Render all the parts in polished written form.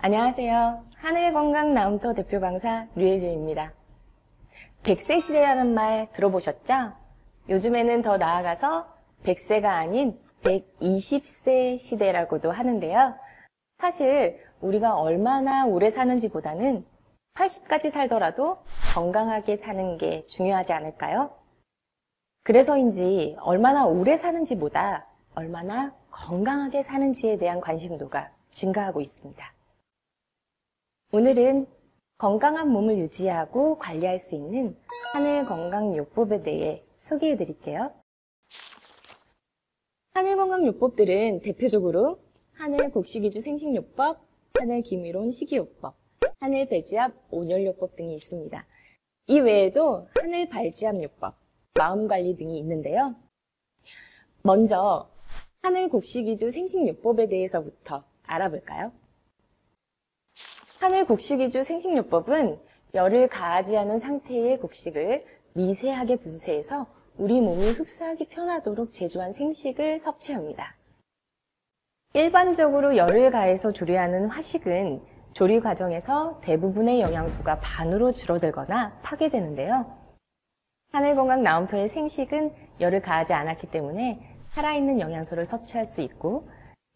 안녕하세요. 하늘건강나움터 대표 강사 류혜주입니다. 100세 시대라는 말 들어보셨죠? 요즘에는 더 나아가서 100세가 아닌 120세 시대라고도 하는데요. 사실 우리가 얼마나 오래 사는지보다는 80까지 살더라도 건강하게 사는 게 중요하지 않을까요? 그래서인지 얼마나 오래 사는지보다 얼마나 건강하게 사는지에 대한 관심도가 증가하고 있습니다. 오늘은 건강한 몸을 유지하고 관리할 수 있는 하늘건강요법에 대해 소개해 드릴게요. 하늘건강요법들은 대표적으로 하늘곡식이주 생식요법, 하늘기미론 식이요법, 하늘배지압 온열요법 등이 있습니다. 이 외에도 하늘발지압요법, 마음관리 등이 있는데요. 먼저 하늘곡식이주 생식요법에 대해서부터 알아볼까요? 하늘곡식이주 생식요법은 열을 가하지 않은 상태의 곡식을 미세하게 분쇄해서 우리 몸이 흡수하기 편하도록 제조한 생식을 섭취합니다. 일반적으로 열을 가해서 조리하는 화식은 조리 과정에서 대부분의 영양소가 반으로 줄어들거나 파괴되는데요. 하늘건강나움터의 생식은 열을 가하지 않았기 때문에 살아있는 영양소를 섭취할 수 있고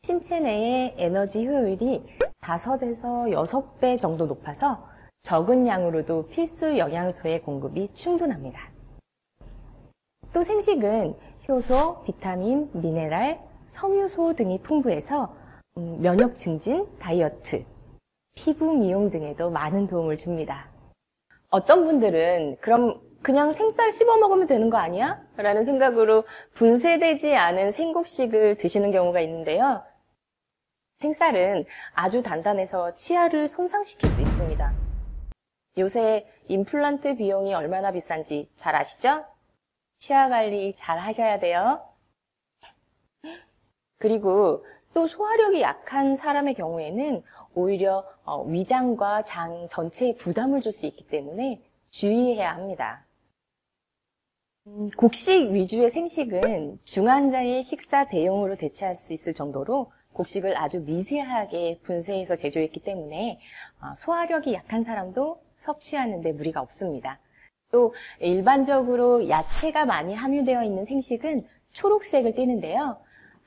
신체 내의 에너지 효율이 5에서 6배 정도 높아서 적은 양으로도 필수 영양소의 공급이 충분합니다. 또 생식은 효소, 비타민, 미네랄, 섬유소 등이 풍부해서 면역 증진, 다이어트, 피부 미용 등에도 많은 도움을 줍니다. 어떤 분들은 그럼 그냥 생쌀 씹어 먹으면 되는 거 아니야? 라는 생각으로 분쇄되지 않은 생곡식을 드시는 경우가 있는데요. 생쌀은 아주 단단해서 치아를 손상시킬 수 있습니다. 요새 임플란트 비용이 얼마나 비싼지 잘 아시죠? 치아 관리 잘 하셔야 돼요. 그리고 또 소화력이 약한 사람의 경우에는 오히려 위장과 장 전체에 부담을 줄 수 있기 때문에 주의해야 합니다. 곡식 위주의 생식은 중환자의 식사 대용으로 대체할 수 있을 정도로 곡식을 아주 미세하게 분쇄해서 제조했기 때문에 소화력이 약한 사람도 섭취하는 데 무리가 없습니다. 또 일반적으로 야채가 많이 함유되어 있는 생식은 초록색을 띠는데요.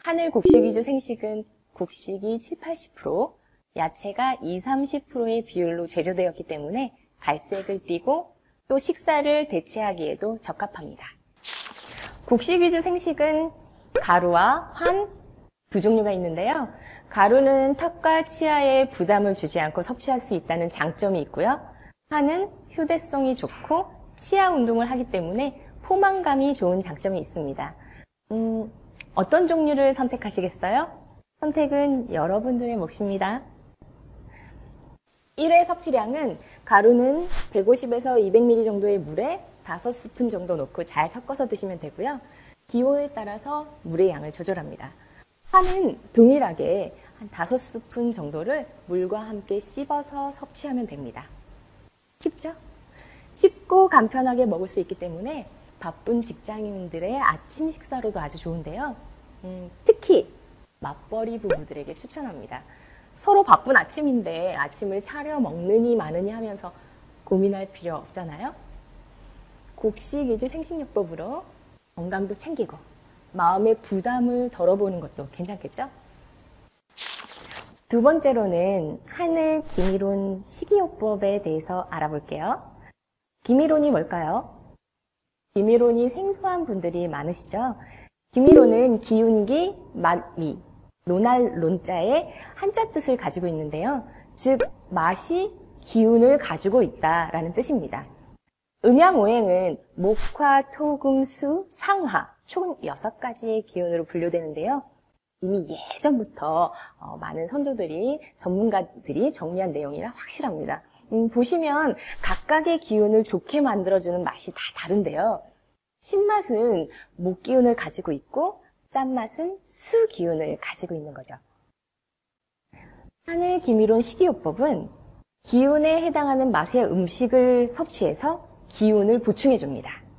하늘 곡식 위주 생식은 곡식이 7-80%, 야채가 20-30%의 비율로 제조되었기 때문에 갈색을 띠고 또 식사를 대체하기에도 적합합니다. 곡식 위주 생식은 가루와 환, 두 종류가 있는데요. 가루는 턱과 치아에 부담을 주지 않고 섭취할 수 있다는 장점이 있고요. 환은 휴대성이 좋고 치아 운동을 하기 때문에 포만감이 좋은 장점이 있습니다. 어떤 종류를 선택하시겠어요? 선택은 여러분들의 몫입니다. 1회 섭취량은 가루는 150에서 200ml 정도의 물에 5스푼 정도 넣고 잘 섞어서 드시면 되고요. 기호에 따라서 물의 양을 조절합니다. 환은 동일하게 한 5스푼 정도를 물과 함께 씹어서 섭취하면 됩니다. 쉽죠? 쉽고 간편하게 먹을 수 있기 때문에 바쁜 직장인들의 아침 식사로도 아주 좋은데요. 특히 맞벌이 부부들에게 추천합니다. 서로 바쁜 아침인데 아침을 차려 먹느니 마느니 하면서 고민할 필요 없잖아요. 곡식 위주 생식요법으로 건강도 챙기고 마음의 부담을 덜어보는 것도 괜찮겠죠? 두 번째로는 하늘 기미론 식이요법에 대해서 알아볼게요. 기미론이 뭘까요? 기미론이 생소한 분들이 많으시죠? 기미론은 기운기, 맛미, 논할 논자의 한자 뜻을 가지고 있는데요. 즉, 맛이 기운을 가지고 있다라는 뜻입니다. 음양오행은 목화, 토, 금, 수, 상화 총 6가지의 기운으로 분류되는데요. 이미 예전부터 많은 선조들이, 전문가들이 정리한 내용이라 확실합니다. 보시면 각각의 기운을 좋게 만들어주는 맛이 다 다른데요. 신맛은 목 기운을 가지고 있고 짠맛은 수 기운을 가지고 있는 거죠. 하늘 기미론 식이요법은 기운에 해당하는 맛의 음식을 섭취해서 기운을 보충해줍니다.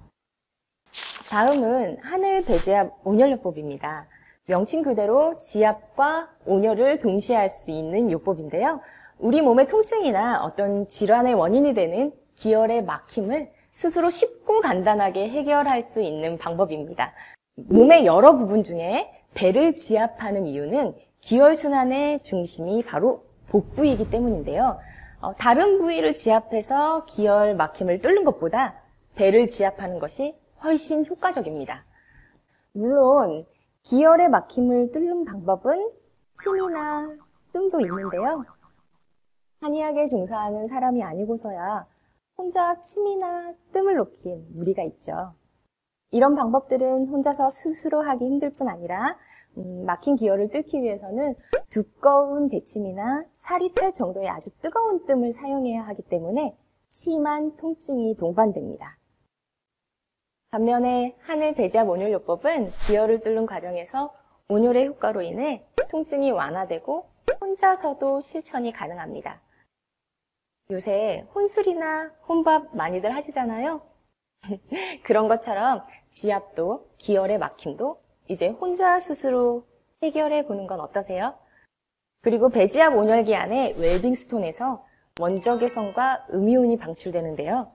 다음은 하늘 배지압 온열요법입니다. 명칭 그대로 지압과 온열을 동시에 할 수 있는 요법인데요. 우리 몸의 통증이나 어떤 질환의 원인이 되는 기혈의 막힘을 스스로 쉽고 간단하게 해결할 수 있는 방법입니다. 몸의 여러 부분 중에 배를 지압하는 이유는 기혈순환의 중심이 바로 복부이기 때문인데요. 다른 부위를 지압해서 기혈 막힘을 뚫는 것보다 배를 지압하는 것이 훨씬 효과적입니다. 물론 기혈의 막힘을 뚫는 방법은 침이나 뜸도 있는데요. 한의학에 종사하는 사람이 아니고서야 혼자 침이나 뜸을 놓긴 무리가 있죠. 이런 방법들은 혼자서 스스로 하기 힘들 뿐 아니라 막힌 기혈을 뚫기 위해서는 두꺼운 대침이나 살이 탈 정도의 아주 뜨거운 뜸을 사용해야 하기 때문에 심한 통증이 동반됩니다. 반면에 하늘 배지압 온열요법은 기혈을 뚫는 과정에서 온열의 효과로 인해 통증이 완화되고 혼자서도 실천이 가능합니다. 요새 혼술이나 혼밥 많이들 하시잖아요. 그런 것처럼 지압도 기혈의 막힘도 이제 혼자 스스로 해결해 보는 건 어떠세요? 그리고 배지압 온열기 안에 웰빙스톤에서 원적외선과 음이온이 방출되는데요.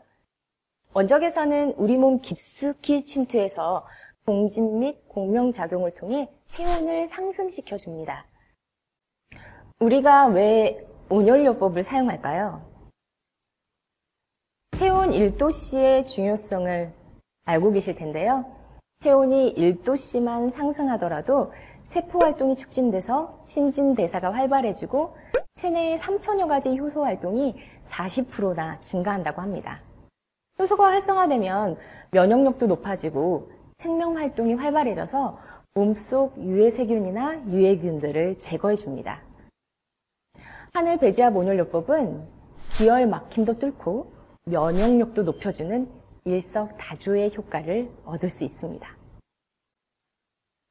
원적외선은 우리 몸 깊숙이 침투해서 공진 및 공명작용을 통해 체온을 상승시켜 줍니다. 우리가 왜 온열요법을 사용할까요? 체온 1도씨의 중요성을 알고 계실 텐데요. 체온이 1도씨만 상승하더라도 세포활동이 촉진돼서 신진대사가 활발해지고 체내의 3천여 가지 효소 활동이 40%나 증가한다고 합니다. 효소가 활성화되면 면역력도 높아지고 생명활동이 활발해져서 몸속 유해세균이나 유해균들을 제거해줍니다. 하늘 배지압 온열요법은 기혈 막힘도 뚫고 면역력도 높여주는 일석다조의 효과를 얻을 수 있습니다.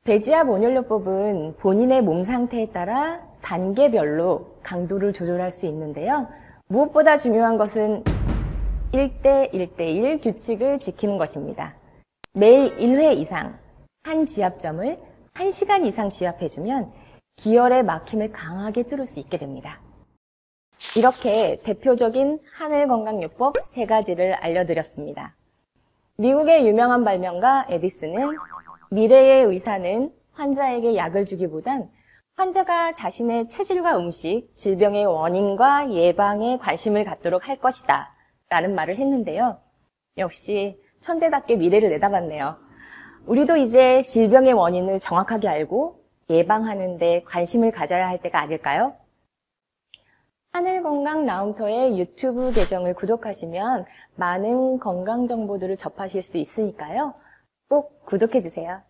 배지압 온열요법은 본인의 몸 상태에 따라 단계별로 강도를 조절할 수 있는데요. 무엇보다 중요한 것은 1대1대1 규칙을 지키는 것입니다. 매일 1회 이상 한 지압점을 1시간 이상 지압해주면 기혈의 막힘을 강하게 뚫을 수 있게 됩니다. 이렇게 대표적인 하늘건강요법 3가지를 알려드렸습니다. 미국의 유명한 발명가 에디슨은 미래의 의사는 환자에게 약을 주기보단 환자가 자신의 체질과 음식, 질병의 원인과 예방에 관심을 갖도록 할 것이다 라는 말을 했는데요. 역시 천재답게 미래를 내다봤네요. 우리도 이제 질병의 원인을 정확하게 알고 예방하는 데 관심을 가져야 할 때가 아닐까요? 하늘건강 나움터의 유튜브 계정을 구독하시면 많은 건강 정보들을 접하실 수 있으니까요. 꼭 구독해주세요.